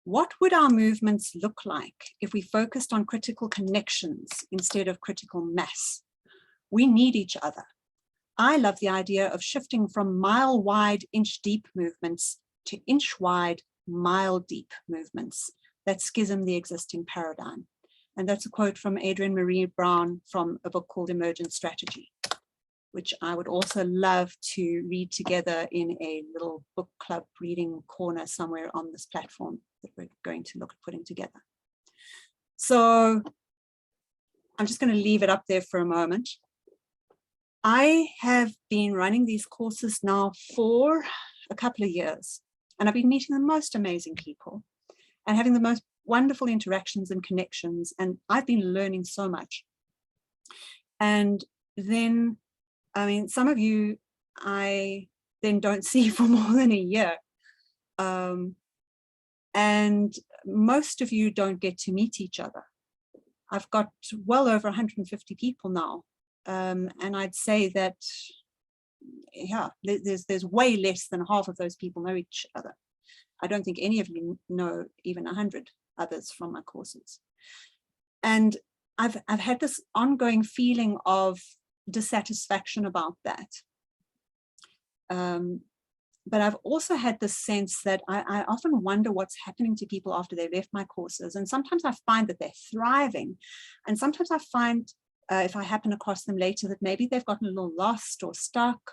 What would our movements look like if we focused on critical connections instead of critical mass? We need each other. I love the idea of shifting from mile-wide, inch-deep movements to inch-wide, mile-deep movements that schism the existing paradigm. And that's a quote from Adrienne Marie Brown from a book called Emergent Strategy, which I would also love to read together in a little book club reading corner somewhere on this platform that we're going to look at putting together. So I'm just going to leave it up there for a moment. I have been running these courses now for a couple of years, and I've been meeting the most amazing people and having the most wonderful interactions and connections, and I've been learning so much. And then, I mean, some of you I then don't see for more than a year. And most of you don't get to meet each other. I've got well over 150 people now. And I'd say that, yeah, there's way less than half of those people know each other. I don't think any of you know even 100 others from my courses. And I've had this ongoing feeling of dissatisfaction about that. But I've also had this sense that I often wonder what's happening to people after they left my courses. And sometimes I find that they're thriving. And sometimes I find, if I happen across them later, that maybe they've gotten a little lost or stuck.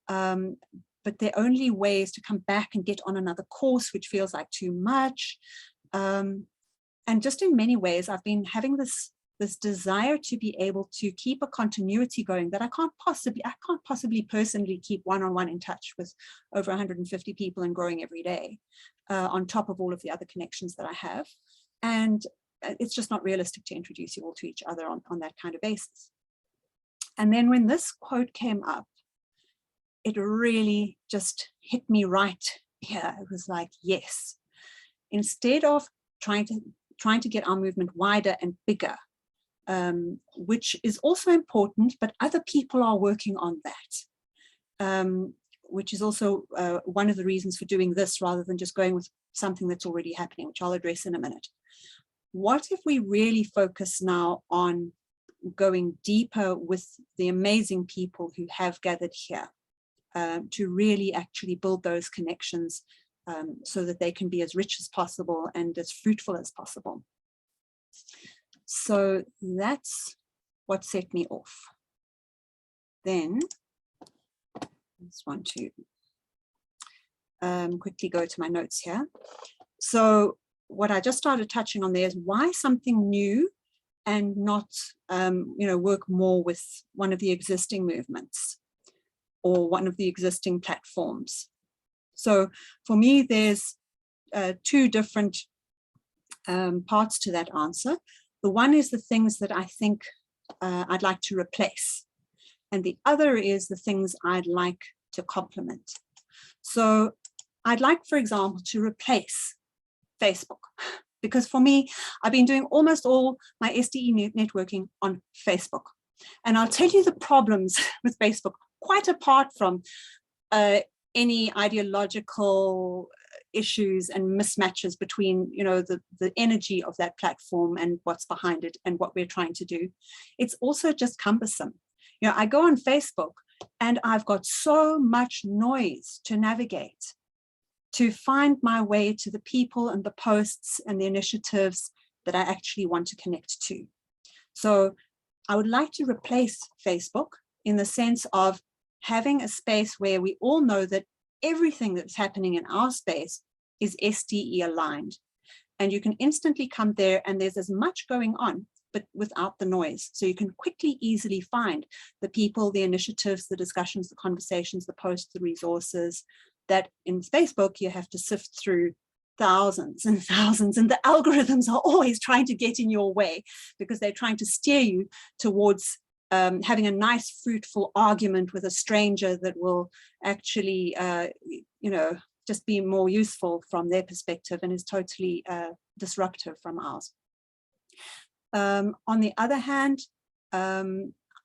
But their only way is to come back and get on another course, which feels like too much. And just in many ways, I've been having this desire to be able to keep a continuity going that I can't possibly personally keep one-on-one in touch with over 150 people and growing every day, on top of all of the other connections that I have. And it's just not realistic to introduce you all to each other on that kind of basis. And then when this quote came up, it really just hit me right here. It was like, yes, instead of trying to get our movement wider and bigger, which is also important, but other people are working on that, which is also one of the reasons for doing this rather than just going with something that's already happening, which I'll address in a minute. What if we really focus now on going deeper with the amazing people who have gathered here, to really actually build those connections so that they can be as rich as possible and as fruitful as possible. So that's what set me off. Then I just want to quickly go to my notes here. So what I just started touching on there is why something new and not work more with one of the existing movements or one of the existing platforms. So for me, there's two different parts to that answer. The one is the things that I think I'd like to replace. And the other is the things I'd like to complement. So I'd like, for example, to replace Facebook. Because for me, I've been doing almost all my SDE networking on Facebook. And I'll tell you the problems with Facebook, quite apart from any ideological issues and mismatches between, the energy of that platform and what's behind it and what we're trying to do. It's also just cumbersome. I go on Facebook and I've got so much noise to navigate to find my way to the people and the posts and the initiatives that I actually want to connect to. So I would like to replace Facebook in the sense of having a space where we all know that everything that's happening in our space is SDE aligned. And you can instantly come there and there's as much going on, but without the noise. So you can quickly, easily find the people, the initiatives, the discussions, the conversations, the posts, the resources that in Facebook you have to sift through thousands and thousands, and the algorithms are always trying to get in your way because they're trying to steer you towards having a nice, fruitful argument with a stranger that will actually, just be more useful from their perspective and is totally disruptive from ours. On the other hand,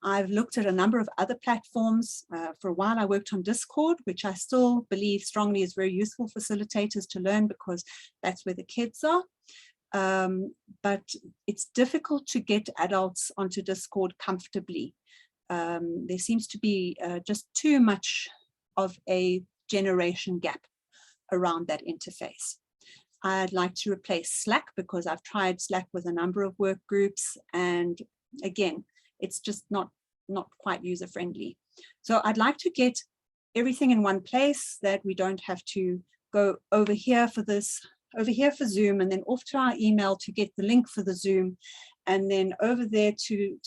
I've looked at a number of other platforms. For a while, I worked on Discord, which I still believe strongly is very useful for facilitators to learn because that's where the kids are. But it's difficult to get adults onto Discord comfortably. There seems to be just too much of a generation gap around that interface. I'd like to replace Slack because I've tried Slack with a number of work groups, and again, it's just not quite user friendly. So I'd like to get everything in one place, that we don't have to go over here for this, over here for Zoom, and then off to our email to get the link for the Zoom, and then over there to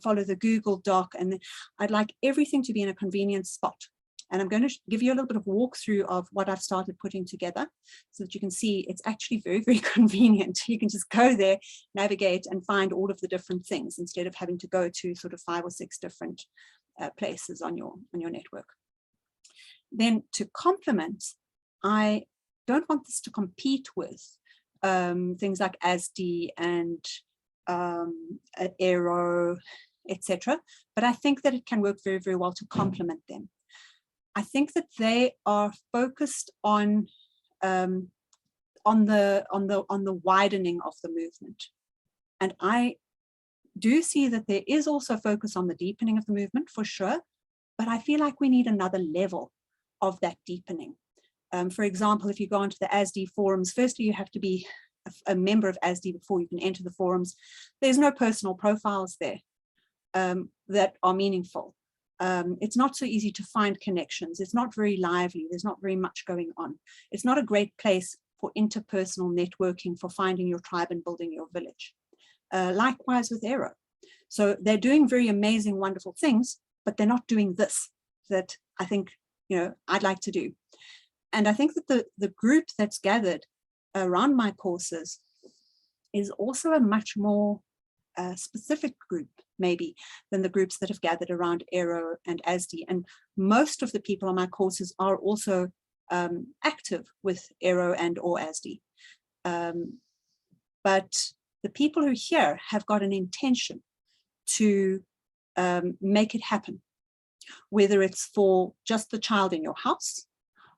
follow the Google Doc. And then I'd like everything to be in a convenient spot. And I'm going to give you a little bit of walkthrough of what I've started putting together so that you can see it's actually very, very convenient. You can just go there, navigate, and find all of the different things instead of having to go to sort of 5 or 6 different places on your network. Then to complement, I don't want this to compete with things like Sde and Aero, etc. But I think that it can work very, very well to complement them. I think that they are focused on the widening of the movement, and I do see that there is also focus on the deepening of the movement for sure. But I feel like we need another level of that deepening. For example, if you go onto the Sde forums, firstly you have to be a member of Sde before you can enter the forums. There's no personal profiles there that are meaningful. It's not so easy to find connections. It's not very lively. There's not very much going on. It's not a great place for interpersonal networking, for finding your tribe and building your village. Likewise with Aero. So they're doing very amazing, wonderful things, but they're not doing this that I think, I'd like to do. And I think that the group that's gathered around my courses is also a much more specific group, maybe, than the groups that have gathered around Aero and Sde. And most of the people on my courses are also active with Aero and or Sde. But the people who are here have got an intention to make it happen, whether it's for just the child in your house,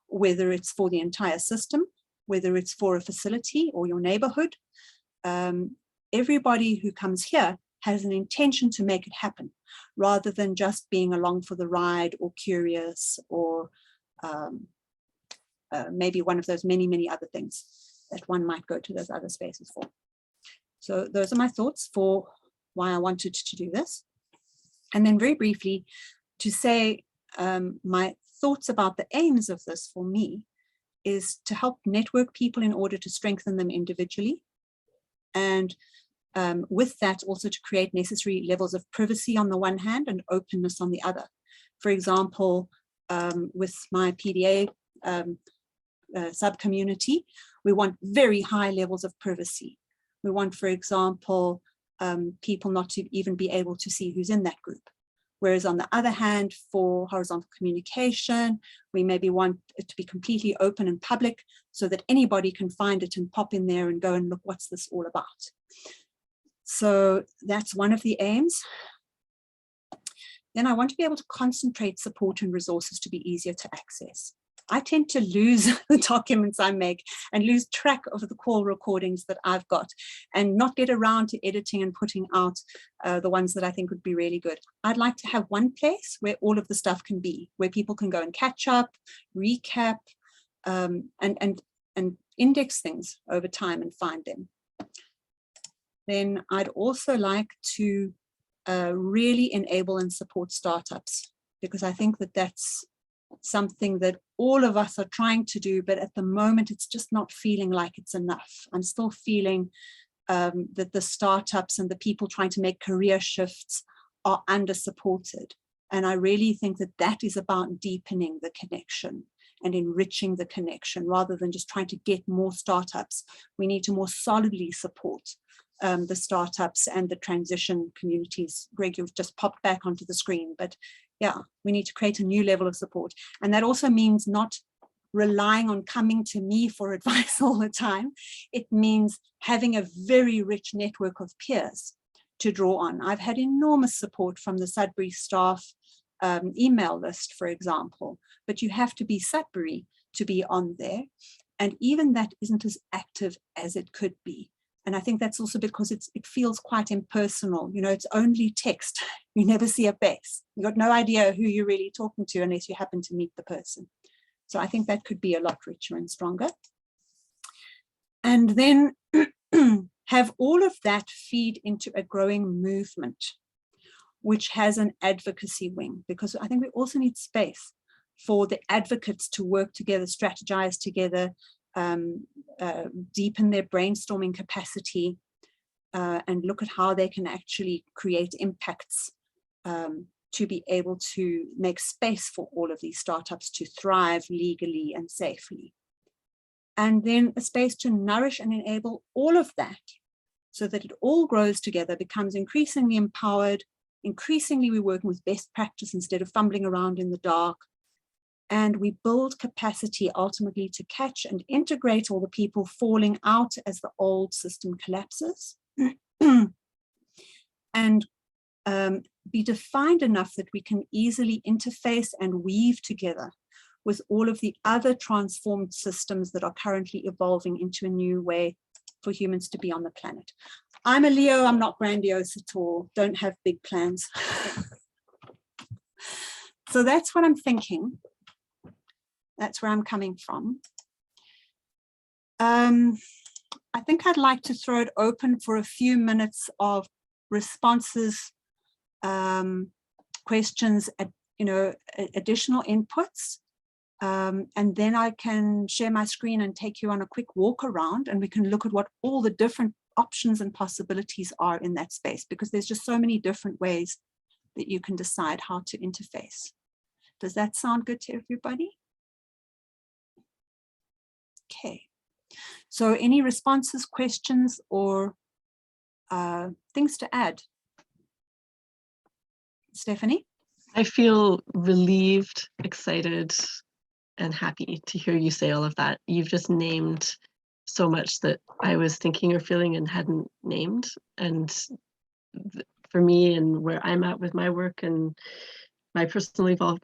whether it's for the entire system, whether it's for a facility or your neighborhood. Everybody who comes here has an intention to make it happen, rather than just being along for the ride or curious or maybe one of those many, many other things that one might go to those other spaces for. So those are my thoughts for why I wanted to do this. And then very briefly to say my thoughts about the aims of this for me is to help network people in order to strengthen them individually. And with that also to create necessary levels of privacy on the one hand and openness on the other. For example, with my PDA sub-community, we want very high levels of privacy. We want, for example, people not to even be able to see who's in that group. Whereas on the other hand, for horizontal communication, we maybe want it to be completely open and public so that anybody can find it and pop in there and go and look, what's this all about? So that's one of the aims. Then I want to be able to concentrate support and resources to be easier to access. I tend to lose the documents I make and lose track of the call recordings that I've got and not get around to editing and putting out the ones that I think would be really good. I'd like to have one place where all of the stuff can be, where people can go and catch up, recap, and index things over time and find them. Then I'd also like to really enable and support startups, because I think that that's something that all of us are trying to do, but at the moment it's just not feeling like it's enough. I'm still feeling that the startups and the people trying to make career shifts are under supported. And I really think that that is about deepening the connection and enriching the connection rather than just trying to get more startups. We need to more solidly support the startups and the transition communities. Greg, you've just popped back onto the screen, but yeah, we need to create a new level of support. And that also means not relying on coming to me for advice all the time. It means having a very rich network of peers to draw on. I've had enormous support from the Sudbury staff email list, for example, but you have to be Sudbury to be on there. And even that isn't as active as it could be. And I think that's also because it feels quite impersonal. You know, it's only text. You never see a face. You've got no idea who you're really talking to unless you happen to meet the person. So I think that could be a lot richer and stronger. And then have all of that feed into a growing movement, which has an advocacy wing, because I think we also need space for the advocates to work together, strategize together, deepen their brainstorming capacity, and look at how they can actually create impacts to be able to make space for all of these startups to thrive legally and safely. And then a space to nourish and enable all of that so that it all grows together, becomes increasingly empowered. Increasingly, we're working with best practice instead of fumbling around in the dark. And we build capacity ultimately to catch and integrate all the people falling out as the old system collapses. And be defined enough that we can easily interface and weave together with all of the other transformed systems that are currently evolving into a new way for humans to be on the planet. I'm a Leo, I'm not grandiose at all, don't have big plans. So that's what I'm thinking. That's where I'm coming from. I think I'd like to throw it open for a few minutes of responses, questions, additional inputs. And then I can share my screen and take you on a quick walk around, and we can look at what all the different options and possibilities are in that space, because there's just so many different ways that you can decide how to interface. Does that sound good to everybody? Okay, so any responses, questions, or things to add? Stephanie? I feel relieved, excited, and happy to hear you say all of that. You've just named so much that I was thinking or feeling and hadn't named. And for me and where I'm at with my work and my personal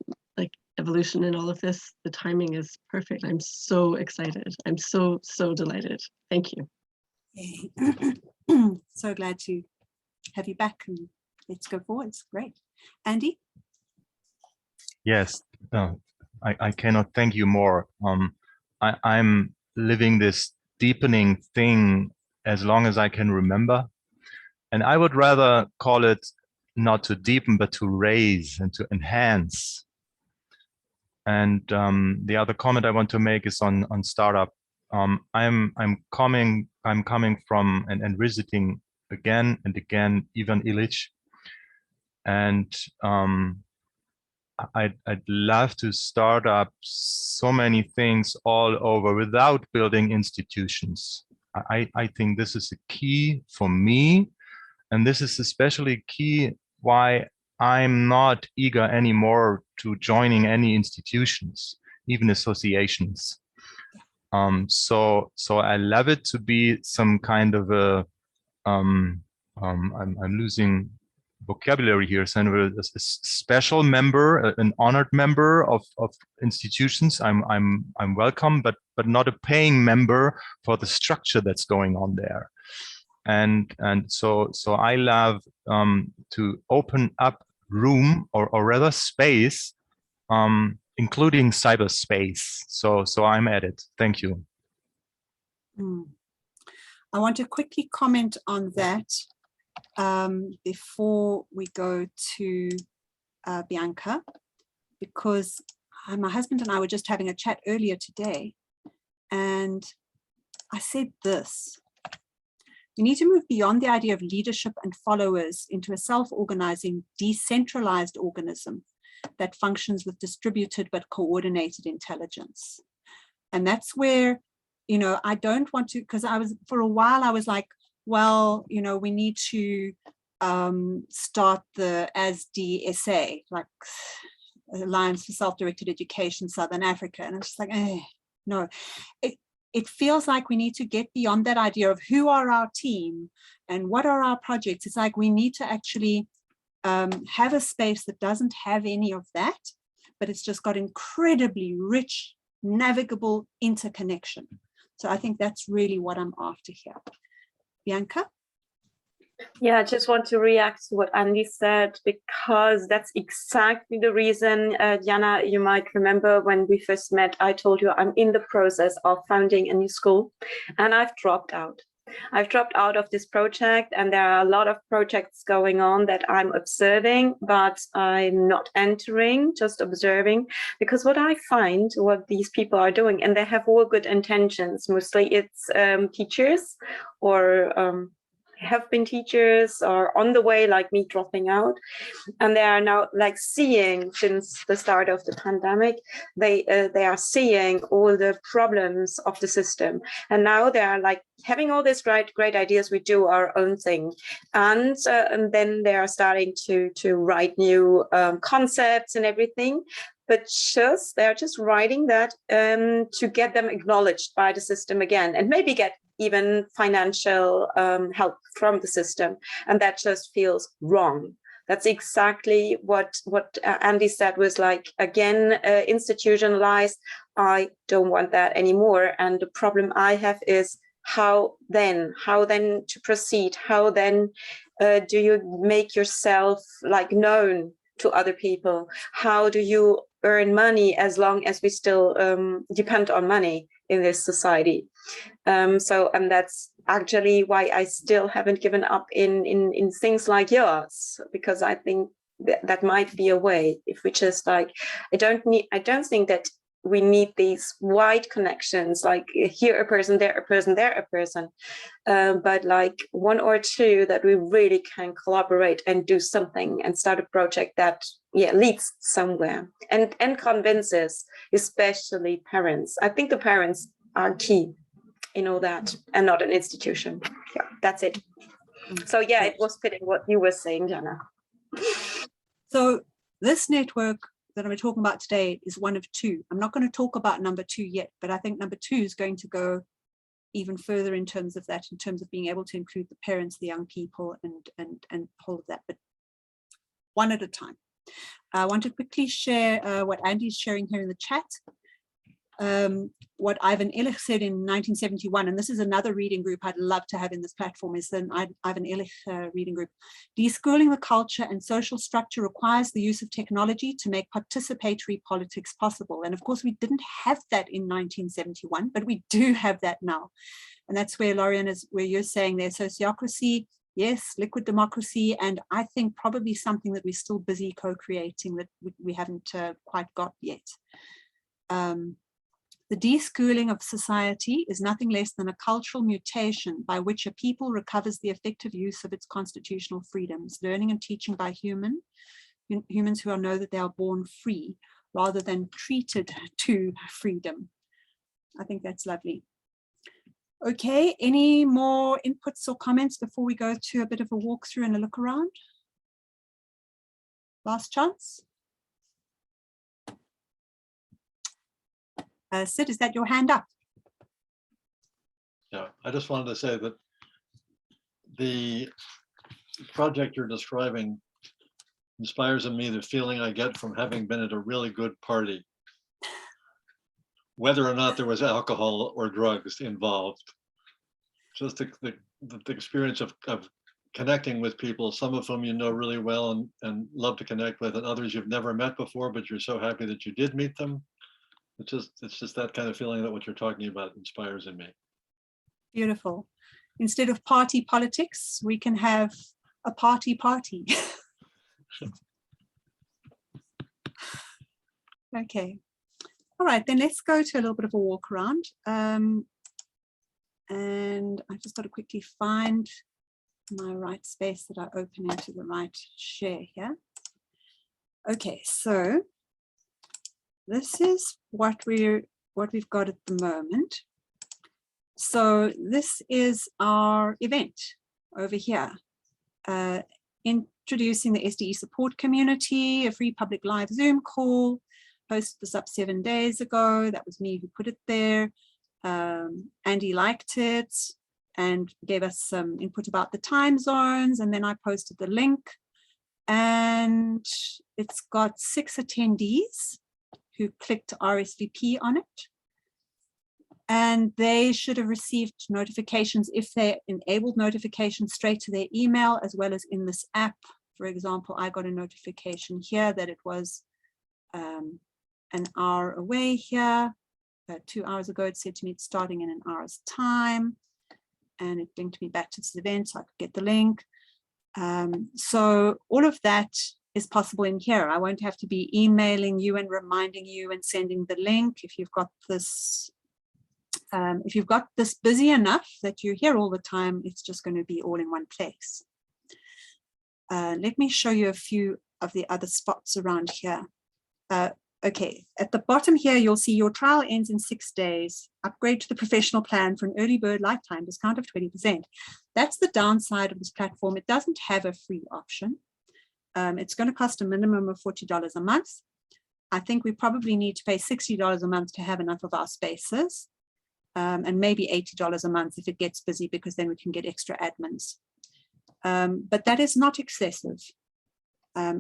evolution in all of this, the timing is perfect. I'm so excited. I'm so delighted. Thank you. Yay. So glad to have you back, and let's go forwards. Great. Andy? Yes, I cannot thank you more. I'm living this deepening thing as long as I can remember. And I would rather call it not to deepen, but to raise and to enhance. And the other comment I want to make is on startup. I'm coming from and visiting again and again Ivan Illich, and I'd love to start up so many things all over without building institutions. I think this is a key for me, and this is especially key why I'm not eager anymore to joining any institutions, even associations. So I love it to be some kind of a I'm losing vocabulary here, so a special member, an honored member of institutions. I'm welcome, but not a paying member for the structure that's going on there. And so I love to open up room or rather space, including cyberspace. So I'm at it. Thank you. I want to quickly comment on that before we go to Bianca, because my husband and I were just having a chat earlier today, and I said this: we need to move beyond the idea of leadership and followers into a self-organizing, decentralized organism that functions with distributed but coordinated intelligence. And that's where, I don't want to, because for a while I was like, well, we need to start the ASDSA, like Alliance for Self-Directed Education, Southern Africa. And I'm just like, no. it feels like we need to get beyond that idea of who are our team and what are our projects. It's like we need to actually have a space that doesn't have any of that, but it's just got incredibly rich, navigable interconnection. So I think that's really what I'm after here. Bianca? Yeah, I just want to react to what Andy said, because that's exactly the reason, Jana, you might remember when we first met, I told you I'm in the process of founding a new school, and I've dropped out. I've dropped out of this project, and there are a lot of projects going on that I'm observing, but I'm not entering, just observing, because what I find, what these people are doing, and they have all good intentions, mostly it's teachers or have been teachers or on the way, like me, dropping out, and they are now like seeing, since the start of the pandemic, they are seeing all the problems of the system, and now they are like having all these great ideas. We do our own thing, and then they are starting to write new concepts and everything. But they're just writing that to get them acknowledged by the system again, and maybe get even financial help from the system. And that just feels wrong. That's exactly what Andy said, was like, again, institutionalized. I don't want that anymore. And the problem I have is how then to proceed? How then do you make yourself like known to other people? How do you earn money as long as we still depend on money in this society? And that's actually why I still haven't given up in things like yours, because I think that might be a way, if we just like, I don't think that we need these wide connections, like here a person, there a person, there a person, but like one or two that we really can collaborate and do something and start a project that leads somewhere and convinces, especially parents. I think the parents are key in all that, and not an institution. Yeah, that's it. So yeah, it was fitting what you were saying, Jana. So this network that I'm talking about today is one of two. I'm not going to talk about number two yet, but I think number two is going to go even further in terms of that, in terms of being able to include the parents, the young people, and all of that, but one at a time. I want to quickly share what Andy's sharing here in the chat. What Ivan Illich said in 1971, and this is another reading group I'd love to have in this platform, is the Ivan Illich reading group. Deschooling the culture and social structure requires the use of technology to make participatory politics possible. And of course, we didn't have that in 1971, but we do have that now. And that's where, Lorian, is where you're saying there's sociocracy, yes, liquid democracy, and I think probably something that we're still busy co-creating that we haven't quite got yet. The deschooling of society is nothing less than a cultural mutation by which a people recovers the effective use of its constitutional freedoms, learning and teaching by humans who know that they are born free rather than treated to freedom. I think that's lovely. Okay, any more inputs or comments before we go to a bit of a walkthrough and a look around? Last chance. Sid, is that your hand up? Yeah, I just wanted to say that the project you're describing inspires in me the feeling I get from having been at a really good party, whether or not there was alcohol or drugs involved. Just the experience of connecting with people, some of whom you know really well and love to connect with, and others you've never met before, but you're so happy that you did meet them. It's just that kind of feeling that what you're talking about inspires in me. Beautiful. Instead of party politics, we can have a party. Okay. All right, then let's go to a little bit of a walk around. And I just got to quickly find my right space that I open into the right share here. Okay, so this is what we've got at the moment. So this is our event over here, introducing the SDE support community, a free public live Zoom call, posted this up 7 days ago. That was me who put it there. Andy liked it and gave us some input about the time zones, and then I posted the link, and it's got 6 attendees who clicked RSVP on it. And they should have received notifications if they enabled notifications straight to their email, as well as in this app. For example, I got a notification here that it was an hour away here. 2 hours ago, it said to me it's starting in an hour's time. And it linked me back to this event so I could get the link. So all of that is possible in here. I won't have to be emailing you and reminding you and sending the link. If you've got this busy enough that you're here all the time, it's just going to be all in one place. Let me show you a few of the other spots around here. Okay, at the bottom here, you'll see your trial ends in 6 days. Upgrade to the professional plan for an early bird lifetime discount of 20%. That's the downside of this platform. It doesn't have a free option. It's going to cost a minimum of $40 a month. I think we probably need to pay $60 a month to have enough of our spaces, and maybe $80 a month if it gets busy, because then we can get extra admins. But that is not excessive.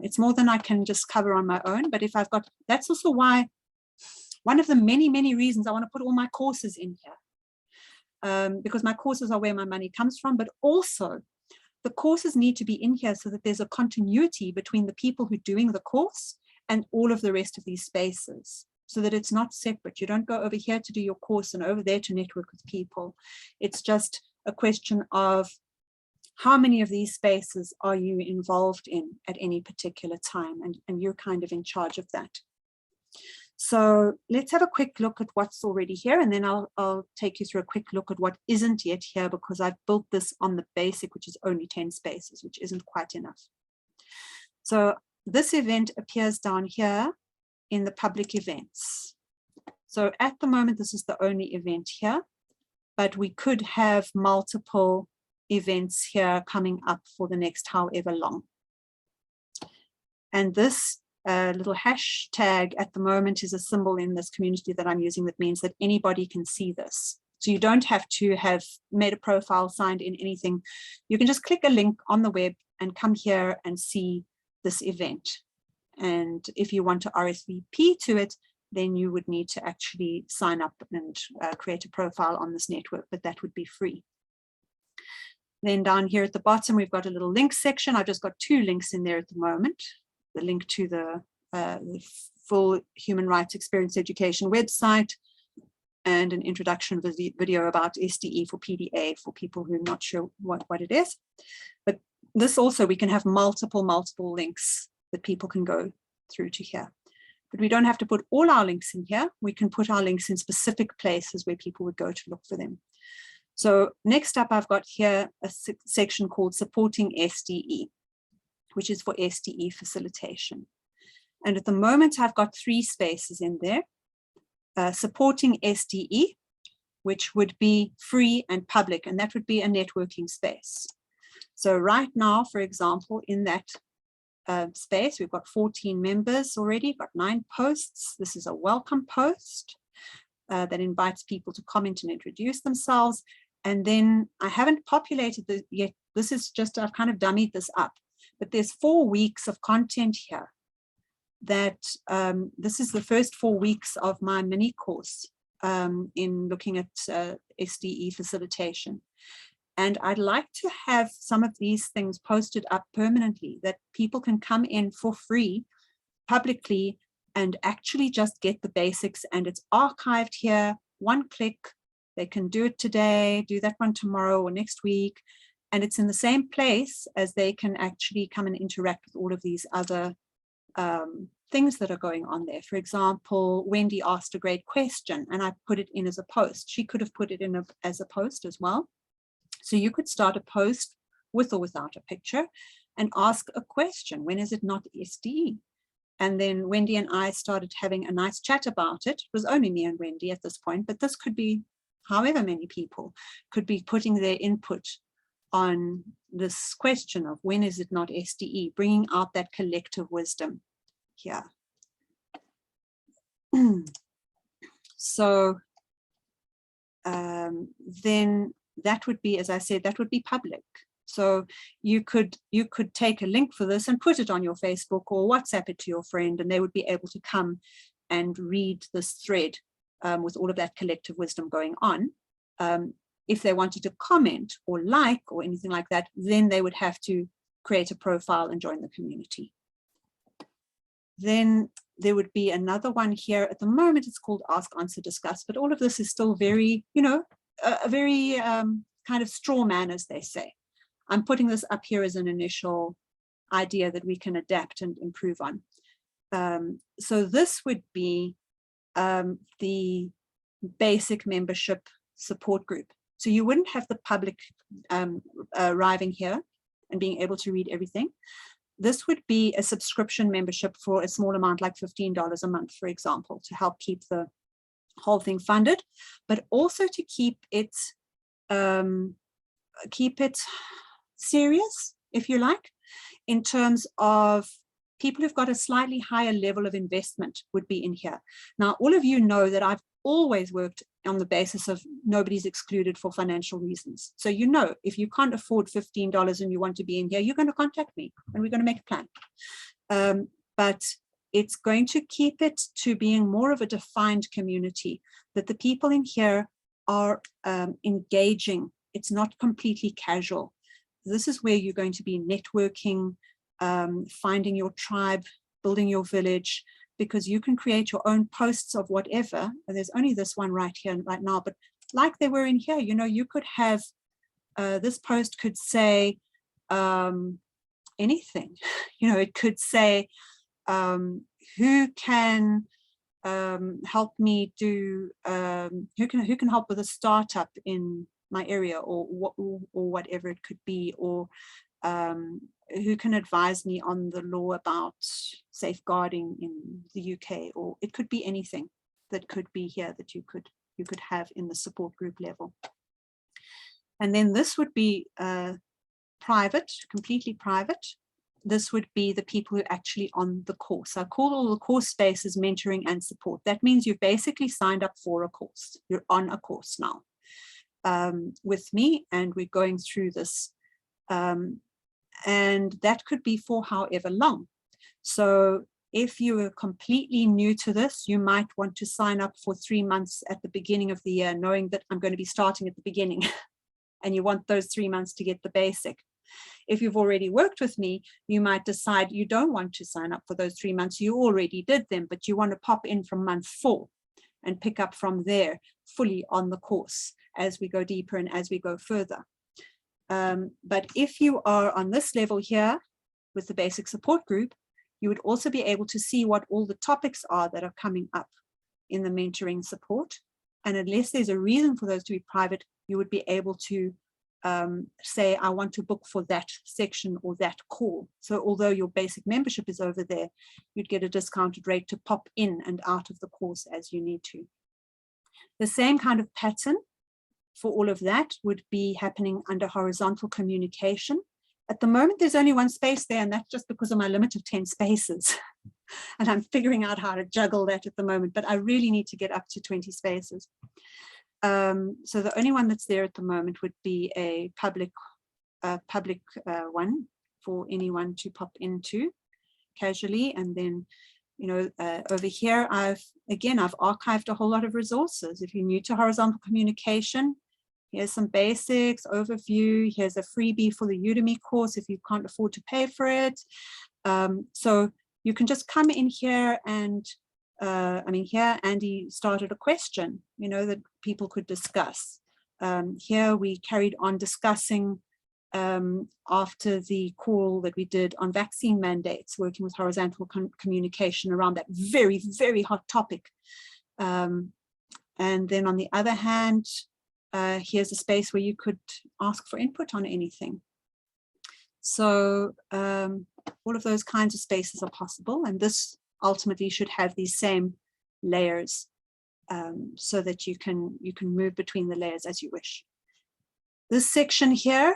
It's more than I can just cover on my own. But if I've got, that's also why, one of the many, many reasons I want to put all my courses in here, because my courses are where my money comes from, but also the courses need to be in here so that there's a continuity between the people who are doing the course and all of the rest of these spaces, so that it's not separate. You don't go over here to do your course and over there to network with people. It's just a question of how many of these spaces are you involved in at any particular time, and you're kind of in charge of that. So let's have a quick look at what's already here, and then I'll take you through a quick look at what isn't yet here, because I've built this on the basic, which is only 10 spaces, which isn't quite enough. So this event appears down here in the public events. So at the moment, this is the only event here, but we could have multiple events here coming up for the next however long. And this little hashtag at the moment is a symbol in this community that I'm using that means that anybody can see this. So you don't have to have made a profile, signed in, anything. You can just click a link on the web and come here and see this event. And if you want to RSVP to it, then you would need to actually sign up and create a profile on this network, but that would be free. Then down here at the bottom, we've got a little link section. I've just got 2 links in there at the moment. The link to the full human rights experience education website, and an introduction video about SDE for PDA for people who are not sure what it is. But this also, we can have multiple links that people can go through to here. But we don't have to put all our links in here. We can put our links in specific places where people would go to look for them. So next up, I've got here a section called Supporting SDE, which is for SDE facilitation. And at the moment, I've got 3 spaces in there. Supporting SDE, which would be free and public, and that would be a networking space. So right now, for example, in that space, we've got 14 members already, got 9 posts. This is a welcome post that invites people to comment and introduce themselves. And then I haven't populated this yet. This is just, I've kind of dummied this up, but there's 4 weeks of content here that this is the first 4 weeks of my mini course in looking at SDE facilitation. And I'd like to have some of these things posted up permanently that people can come in for free publicly and actually just get the basics, and it's archived here, 1 click. They can do it today, do that one tomorrow or next week. And it's in the same place as they can actually come and interact with all of these other things that are going on there. For example, Wendy asked a great question and I put it in as a post. She could have put it in as a post as well. So you could start a post with or without a picture and ask a question. When is it not SDE? And then Wendy and I started having a nice chat about it. It was only me and Wendy at this point, but this could be however many people could be putting their input on this question of when is it not SDE, bringing out that collective wisdom here. So then that would be, as I said, that would be public. So you could take a link for this and put it on your Facebook or WhatsApp it to your friend, and they would be able to come and read this thread with all of that collective wisdom going on. If they wanted to comment or like or anything like that, then they would have to create a profile and join the community. Then there would be another one here. At the moment, it's called Ask, Answer, Discuss, but all of this is still very, a very kind of straw man, as they say. I'm putting this up here as an initial idea that we can adapt and improve on. So this would be the basic membership support group. So you wouldn't have the public arriving here and being able to read everything. This would be a subscription membership for a small amount, like $15 a month, for example, to help keep the whole thing funded, but also to keep it serious, if you like, in terms of people who've got a slightly higher level of investment would be in here. Now, all of you know that I've always worked on the basis of nobody's excluded for financial reasons. So, if you can't afford $15 and you want to be in here, you're going to contact me and we're going to make a plan. But it's going to keep it to being more of a defined community, that the people in here are engaging. It's not completely casual. This is where you're going to be networking, finding your tribe, building your village, because you can create your own posts of whatever. And there's only this one right here and right now, but like they were in here, you could have, this post could say anything. It could say, who can help me do, who can help with a startup in my area, or whatever it could be, or who can advise me on the law about safeguarding in the UK, or it could be anything that could be here that you could have in the support group level. And then this would be private, completely private. This would be the people who are actually on the course. I call all the course spaces mentoring and support. That means you've basically signed up for a course. You're on a course now with me, and we're going through this. And that could be for however long. So if you are completely new to this, you might want to sign up for 3 months at the beginning of the year, knowing that I'm going to be starting at the beginning, and you want those 3 months to get the basic. If you've already worked with me, you might decide you don't want to sign up for those 3 months. You already did them, but you want to pop in from month 4 and pick up from there fully on the course as we go deeper and as we go further. But if you are on this level here with the basic support group, you would also be able to see what all the topics are that are coming up in the mentoring support. And unless there's a reason for those to be private, you would be able to say, I want to book for that section or that call. So although your basic membership is over there, you'd get a discounted rate to pop in and out of the course as you need to. The same kind of pattern for all of that would be happening under horizontal communication. At the moment, there's only one space there, and that's just because of my limit of 10 spaces. And I'm figuring out how to juggle that at the moment, but I really need to get up to 20 spaces. So the only one that's there at the moment would be a public one for anyone to pop into casually. And then, over here, I've archived a whole lot of resources. If you're new to horizontal communication, here's some basics, overview. Here's a freebie for the Udemy course if you can't afford to pay for it. So you can just come in here and, here Andy started a question, that people could discuss. Here we carried on discussing after the call that we did on vaccine mandates, working with horizontal communication around that very, very hot topic. And then on the other hand, here's a space where you could ask for input on anything. So all of those kinds of spaces are possible, and this ultimately should have these same layers so that you can move between the layers as you wish. This section here,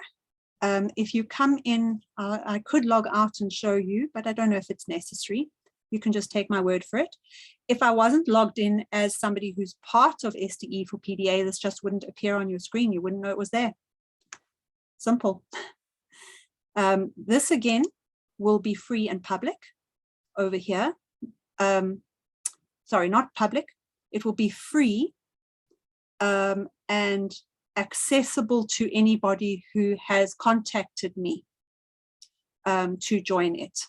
if you come in, I could log out and show you, but I don't know if it's necessary. You can just take my word for it. If I wasn't logged in as somebody who's part of SDE for PDA, this just wouldn't appear on your screen. You wouldn't know it was there. Simple. This again will be free and public over here. Sorry, not public. It will be free and accessible to anybody who has contacted me to join it.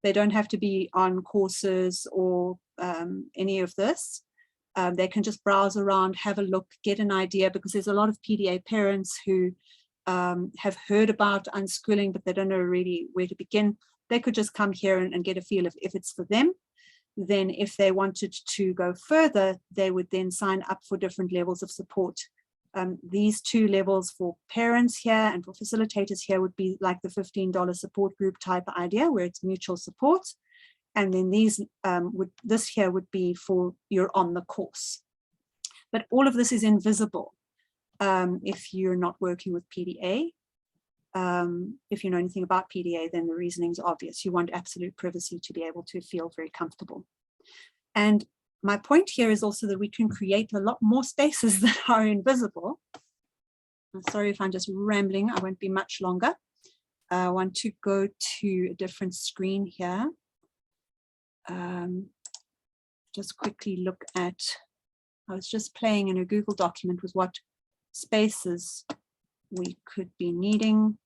They don't have to be on courses or any of this. They can just browse around, have a look, get an idea, because there's a lot of PDA parents who have heard about unschooling, but they don't know really where to begin. They could just come here and get a feel of if it's for them. Then if they wanted to go further, they would then sign up for different levels of support. These two levels for parents here and for facilitators here would be like the $15 support group type idea, where it's mutual support. And then these this here would be for you're on the course. But all of this is invisible if you're not working with PDA. If you know anything about PDA, then the reasoning is obvious. You want absolute privacy to be able to feel very comfortable. And my point here is also that we can create a lot more spaces that are invisible. I'm sorry if I'm just rambling, I won't be much longer. I want to go to a different screen here. Just quickly look at, I was just playing in a Google document with what spaces we could be needing.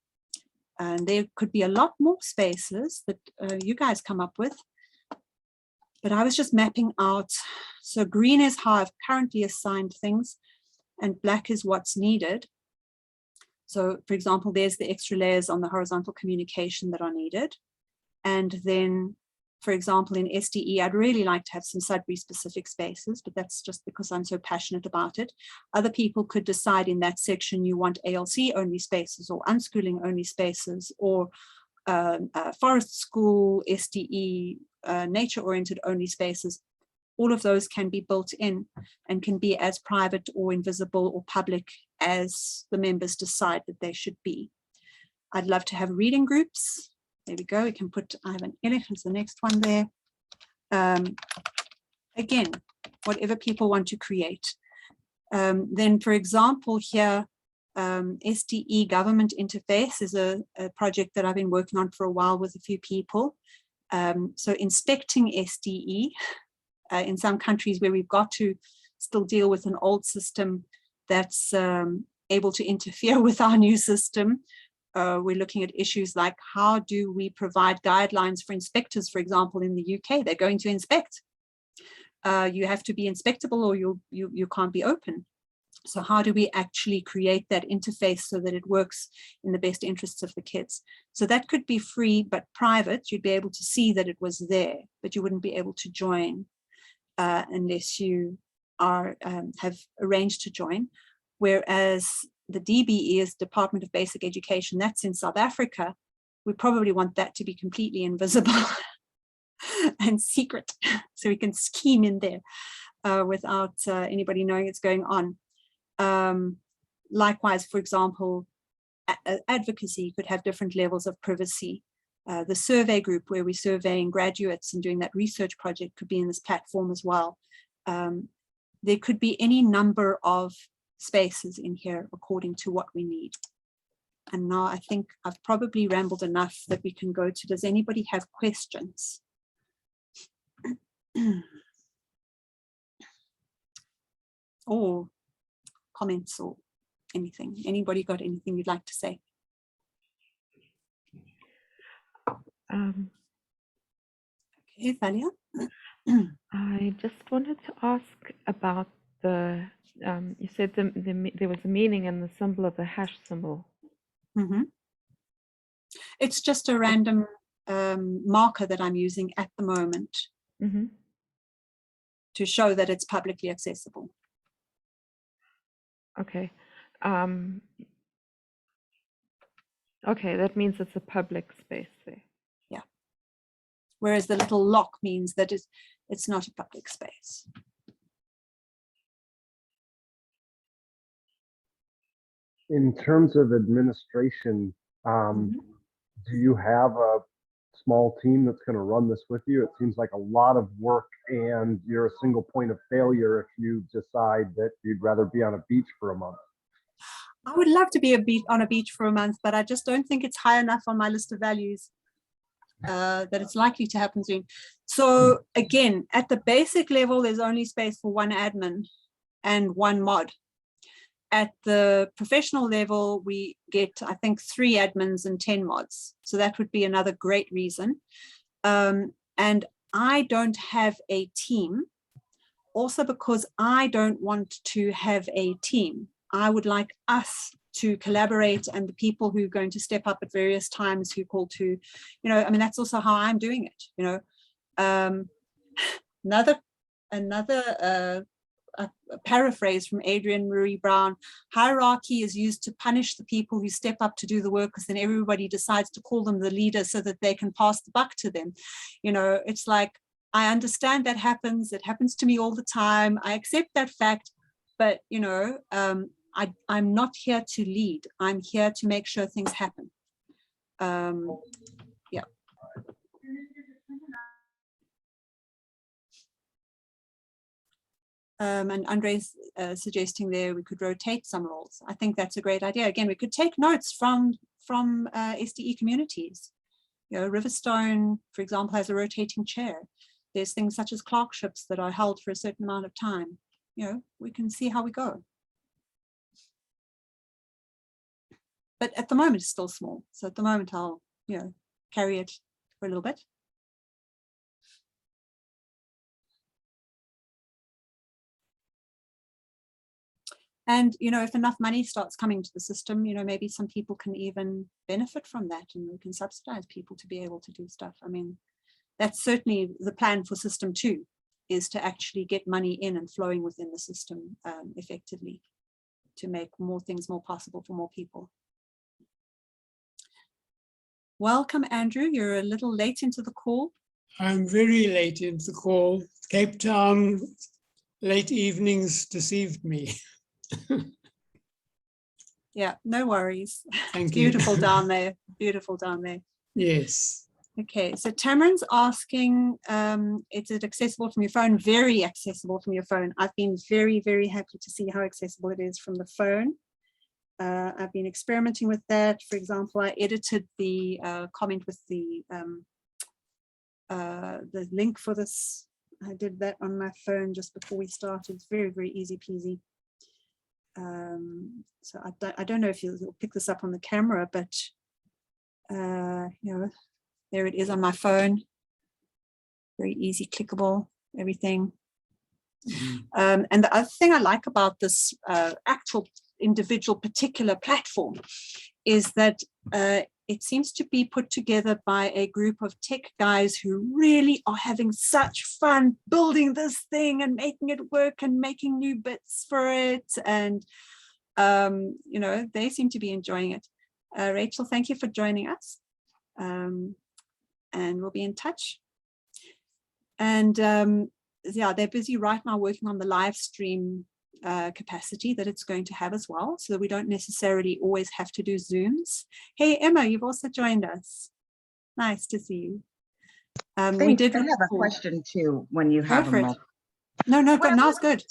And there could be a lot more spaces that you guys come up with. But I was just mapping out. So green is how I've currently assigned things, and black is what's needed. So for example, there's the extra layers on the horizontal communication that are needed. And then, for example, in SDE, I'd really like to have some Sudbury specific spaces, but that's just because I'm so passionate about it. Other people could decide in that section you want ALC only spaces or unschooling only spaces, or forest school, SDE, nature-oriented only spaces. All of those can be built in and can be as private or invisible or public as the members decide that they should be. I'd love to have reading groups. There we go. We can put, I have an Elliot as the next one there. Again, whatever people want to create. Then, for example, here, Sde Government Interface is a project that I've been working on for a while with a few people. So inspecting Sde, in some countries where we've got to still deal with an old system that's able to interfere with our new system. We're looking at issues like how do we provide guidelines for inspectors, for example, in the UK, they're going to inspect. You have to be inspectable or you can't be open. So how do we actually create that interface so that it works in the best interests of the kids? So that could be free but private. You'd be able to see that it was there, but you wouldn't be able to join unless you are have arranged to join. Whereas the DBE is Department of Basic Education, that's in South Africa. We probably want that to be completely invisible and secret, so we can scheme in there without anybody knowing it's going on. Likewise, for example, advocacy could have different levels of privacy. The survey group where we're surveying graduates and doing that research project could be in this platform as well. There could be any number of spaces in here according to what we need. And now I think I've probably rambled enough that we can go to, does anybody have questions? Or comments or anything? Anybody got anything you'd like to say? Okay, Thalia. I just wanted to ask about the, you said there was a meaning in the symbol of the hash symbol. Mm-hmm. It's just a random marker that I'm using at the moment to show that it's publicly accessible. Okay. Okay, that means it's a public space there. Yeah. Whereas the little lock means that it's not a public space. In terms of administration, do you have a small team that's going to run this with you. It seems like a lot of work, and you're a single point of failure if you decide that you'd rather be on a beach for a month. I would love to be on a beach for a month, but I just don't think it's high enough on my list of values that it's likely to happen soon. So again, at the basic level, there's only space for one admin and one mod. At the professional level, we get, I think, 3 admins and 10 mods. So that would be another great reason. And I don't have a team, also because I don't want to have a team. I would like us to collaborate, and the people who are going to step up at various times who call to, I mean, that's also how I'm doing it, a paraphrase from Adrienne Marie Brown: hierarchy is used to punish the people who step up to do the work, because then everybody decides to call them the leader so that they can pass the buck to them. It's like, I understand that happens. It happens to me all the time. I accept that fact, but I'm not here to lead. I'm here to make sure things happen. Yeah. And Andre's suggesting there we could rotate some roles. I think that's a great idea. Again, we could take notes from SDE communities. Riverstone, for example, has a rotating chair. There's things such as clerkships that are held for a certain amount of time. We can see how we go. But at the moment, it's still small. So at the moment, I'll carry it for a little bit. And, if enough money starts coming to the system, maybe some people can even benefit from that, and we can subsidize people to be able to do stuff. I mean, that's certainly the plan for system 2, is to actually get money in and flowing within the system effectively, to make more things more possible for more people. Welcome, Andrew. You're a little late into the call. I'm very late into the call. Cape Town late evenings deceived me. Yeah, no worries. Thank It's you. beautiful down there. Beautiful down there. Yes. Okay, so Tamarin's asking, is it accessible from your phone? Very accessible from your phone. I've been very, very happy to see how accessible it is from the phone. I've been experimenting with that. For example, I edited the comment with the link for this. I did that on my phone just before we started. It's very, very easy peasy. So I don't know if you'll pick this up on the camera, but there it is on my phone. Very easy, clickable, everything. And the other thing I like about this actual individual particular platform is that it seems to be put together by a group of tech guys who really are having such fun building this thing and making it work and making new bits for it. And, they seem to be enjoying it. Rachel, thank you for joining us. And we'll be in touch. And yeah, they're busy right now working on the live stream capacity that it's going to have as well, so that we don't necessarily always have to do Zooms. Hey, Emma, you've also joined us. Nice to see you. We did. I have a question too when you have a moment. No, but now's good.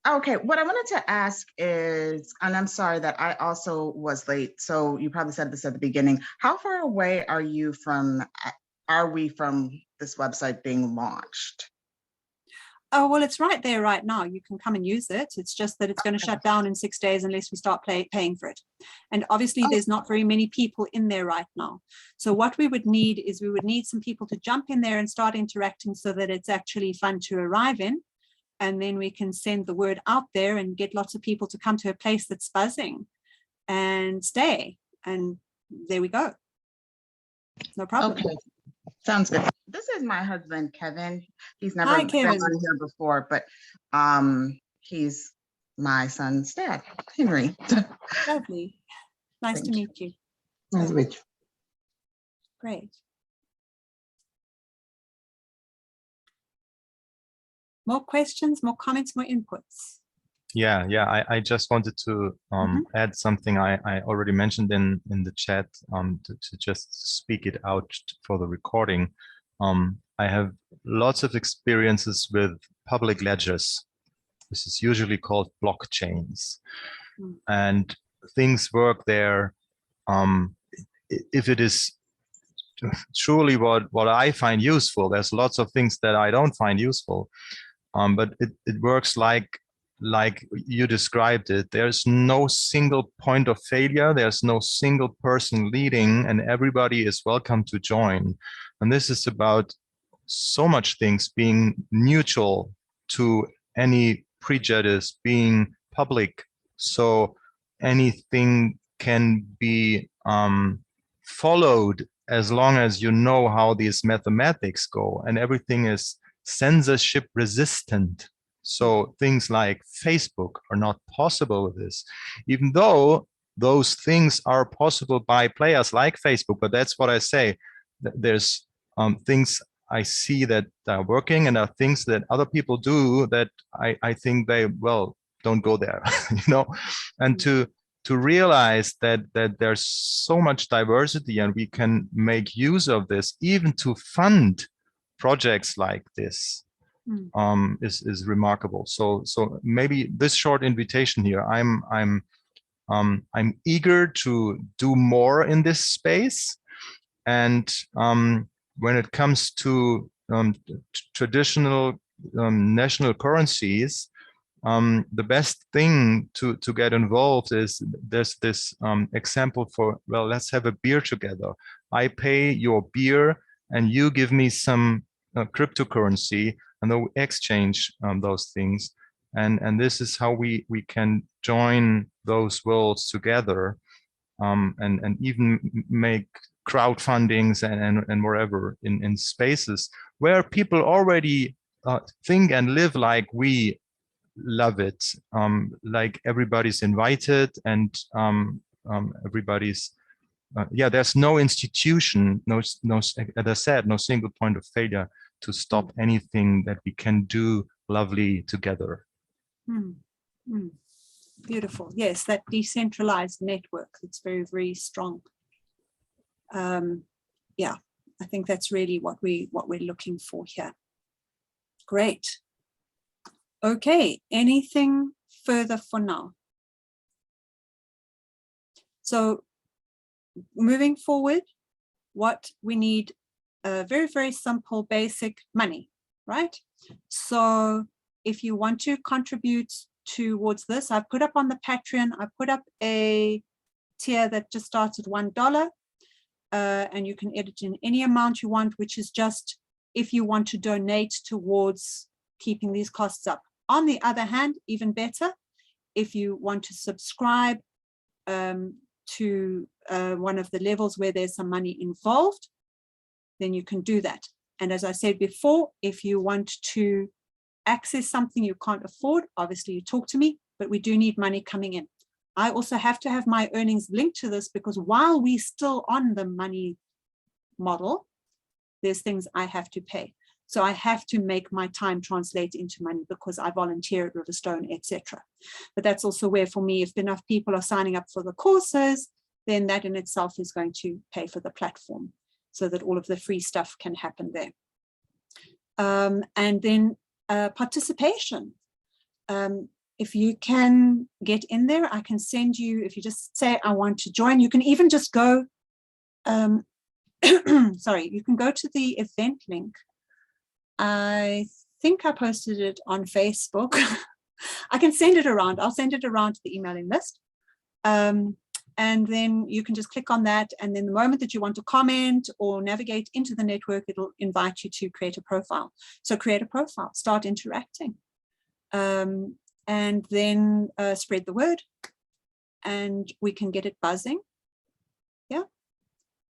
Okay, what I wanted to ask is, and I'm sorry that I also was late, so you probably said this at the beginning, how far away are we from this website being launched? Oh, well, it's right there right now. You can come and use it. It's just that it's going to shut down in 6 days unless we start paying for it. And obviously, there's not very many people in there right now. So what we would need is we would need some people to jump in there and start interacting so that it's actually fun to arrive in. And then we can send the word out there and get lots of people to come to a place that's buzzing and stay. And there we go. No problem. Okay, sounds good. This is my husband, Kevin. He's never been on here before, but he's my son's dad, Henry. Lovely. Nice to meet you. Nice to meet you. Great. More questions, more comments, more inputs. Yeah, I just wanted to add something I already mentioned in the chat, to just speak it out for the recording. I have lots of experiences with public ledgers. This is usually called blockchains, and things work there. If it is truly what I find useful, there's lots of things that I don't find useful, but it works like you described it. There's no single point of failure. There's no single person leading, and everybody is welcome to join. And this is about so much things being neutral to any prejudice, being public. So anything can be followed as long as you know how these mathematics go, and everything is censorship resistant. So things like Facebook are not possible with this, even though those things are possible by players like Facebook. But that's what I say. There's things I see that are working, and there are things that other people do that I think they, well, don't go there, you know, and to realize that there's so much diversity, and we can make use of this even to fund projects like this. Is remarkable. So maybe this short invitation here, I'm eager to do more in this space, and when it comes to traditional national currencies, the best thing to get involved is there's this example for, well, let's have a beer together. I pay your beer and you give me some cryptocurrency, and then we exchange those things. And this is how we can join those worlds together, and even make crowdfundings and wherever in spaces where people already think and live like we love it, like everybody's invited, and everybody's yeah, there's no institution, no, as I said, no single point of failure to stop anything that we can do lovely together. Beautiful. Yes, that decentralized network, it's very, very strong. Yeah, I think that's really what we're looking for here. Great. Okay, anything further for now? So moving forward, what we need, very, very simple, basic money, right? So if you want to contribute towards this, I've put up on the Patreon, I put up a tier that just starts at $1, and you can edit in any amount you want, which is just if you want to donate towards keeping these costs up. On the other hand, even better, if you want to subscribe to one of the levels where there's some money involved, then you can do that. And as I said before, if you want to access something you can't afford, obviously you talk to me, but we do need money coming in. I also have to have my earnings linked to this, because while we're still on the money model, there's things I have to pay. So I have to make my time translate into money because I volunteer at Riverstone, etc. But that's also where, for me, if enough people are signing up for the courses, then that in itself is going to pay for the platform so that all of the free stuff can happen there. And then participation. If you can get in there, I can send you, if you just say, I want to join, you can even just go, sorry, you can go to the event link. I think I posted it on Facebook. I can send it around. I'll send it around to the emailing list. And then you can just click on that. And then the moment that you want to comment or navigate into the network, it'll invite you to create a profile. So create a profile, start interacting, and then spread the word, and we can get it buzzing. Yeah.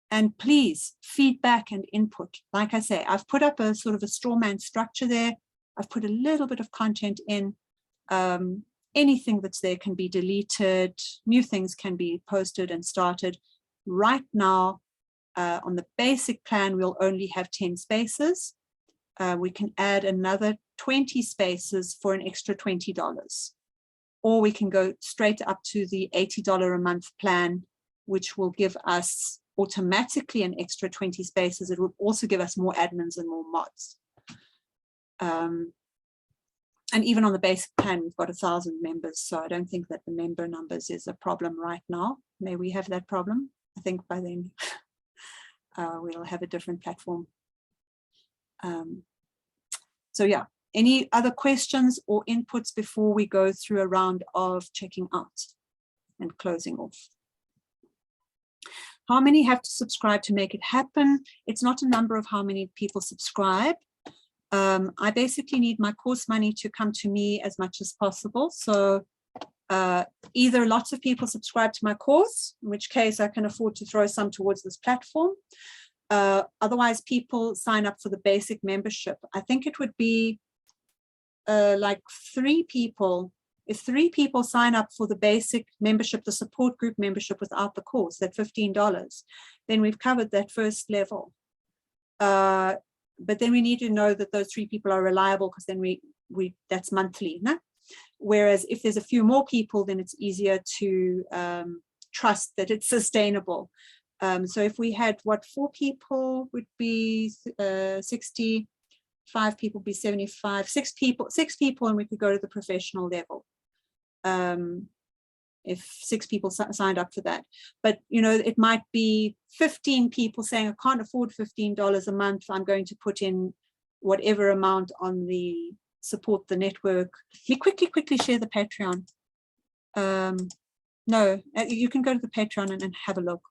And please, feedback and input. Like I say, I've put up a sort of a straw man structure there. I've put a little bit of content in. Anything that's there can be deleted. New things can be posted and started. Right now, on the basic plan, we'll only have 10 spaces. We can add another 20 spaces for an extra $20. or we can go straight up to the $80 a month plan, which will give us automatically an extra 20 spaces. It will also give us more admins and more mods. And even on the basic plan, we've got 1,000 members. So I don't think that the member numbers is a problem right now. May we have that problem? I think by then we'll have a different platform. So yeah, any other questions or inputs before we go through a round of checking out and closing off? How many have to subscribe to make it happen? It's not a number of how many people subscribe. I basically need my course money to come to me as much as possible. So either lots of people subscribe to my course, in which case I can afford to throw some towards this platform. Otherwise, people sign up for the basic membership. I think it would be like 3 people. If 3 people sign up for the basic membership, the support group membership without the course, that $15, then we've covered that first level. But then we need to know that those 3 people are reliable, because then we that's monthly. No? Whereas if there's a few more people, then it's easier to trust that it's sustainable. So if we had 4 people would be 60, 5 people would be 75, 6 people, and we could go to the professional level. If 6 people signed up for that. But you know, it might be 15 people saying, I can't afford $15 a month, I'm going to put in whatever amount on the support the network. Let me quickly share the Patreon. No, you can go to the Patreon and have a look.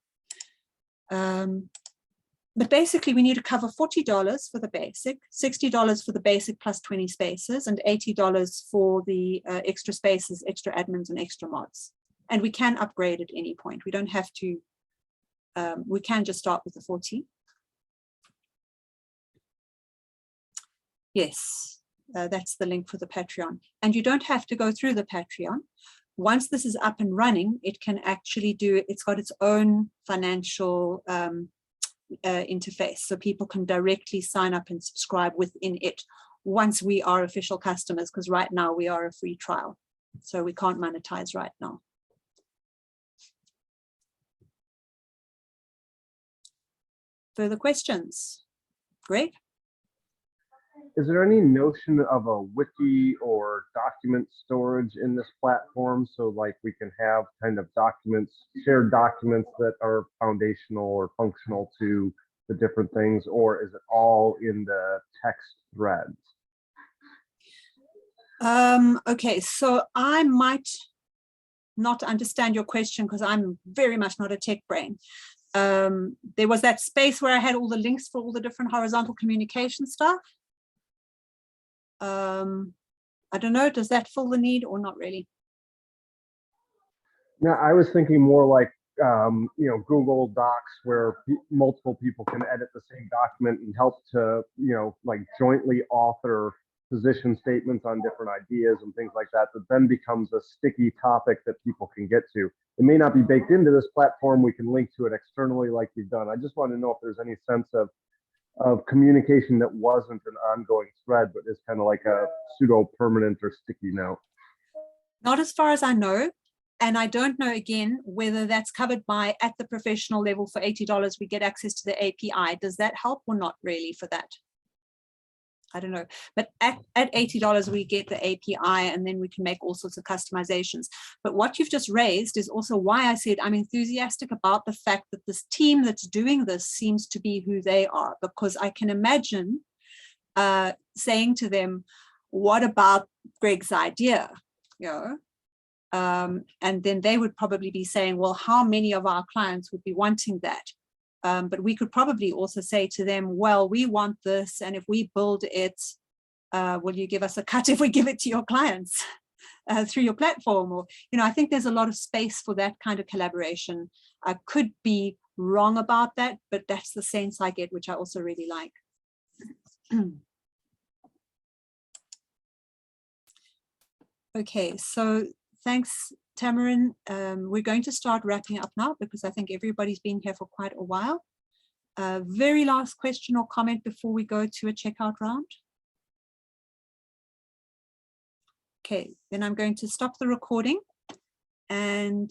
But basically we need to cover $40 for the basic, $60 for the basic plus 20 spaces, and $80 for the extra spaces, extra admins, and extra mods. And we can upgrade at any point. We don't have to, we can just start with the 40. Yes, that's the link for the Patreon. And you don't have to go through the Patreon. Once this is up and running, it can actually do, it's got its own financial interface. So people can directly sign up and subscribe within it once we are official customers, because right now we are a free trial. So we can't monetize right now. Further questions? Great. Is there any notion of a wiki or document storage in this platform? So like we can have kind of documents, shared documents that are foundational or functional to the different things, or is it all in the text threads? Okay, so I might not understand your question because I'm very much not a tech brain. There was that space where I had all the links for all the different horizontal communication stuff. I don't know, does that fill the need or not really? No, I was thinking more like, you know, Google Docs where multiple people can edit the same document and help to, you know, like jointly author position statements on different ideas and things like that, that then becomes a sticky topic that people can get to. It may not be baked into this platform. We can link to it externally like we've done. I just want to know if there's any sense of communication that wasn't an ongoing thread, but is kind of like a pseudo permanent or sticky note. Not as far as I know. And I don't know, again, whether that's covered by at the professional level for $80, we get access to the API. Does that help or not really for that? I don't know. But at $80, we get the API, and then we can make all sorts of customizations. But what you've just raised is also why I said I'm enthusiastic about the fact that this team that's doing this seems to be who they are, because I can imagine saying to them, what about Greg's idea? You know? And then they would probably be saying, well, how many of our clients would be wanting that? But we could probably also say to them, well, we want this, and if we build it, will you give us a cut if we give it to your clients through your platform? Or, you know, I think there's a lot of space for that kind of collaboration. I could be wrong about that, but that's the sense I get, which I also really like. Okay, so thanks, Tamarin. We're going to start wrapping up now because I think everybody's been here for quite a while. Very last question or comment before we go to a checkout round. Okay, then I'm going to stop the recording and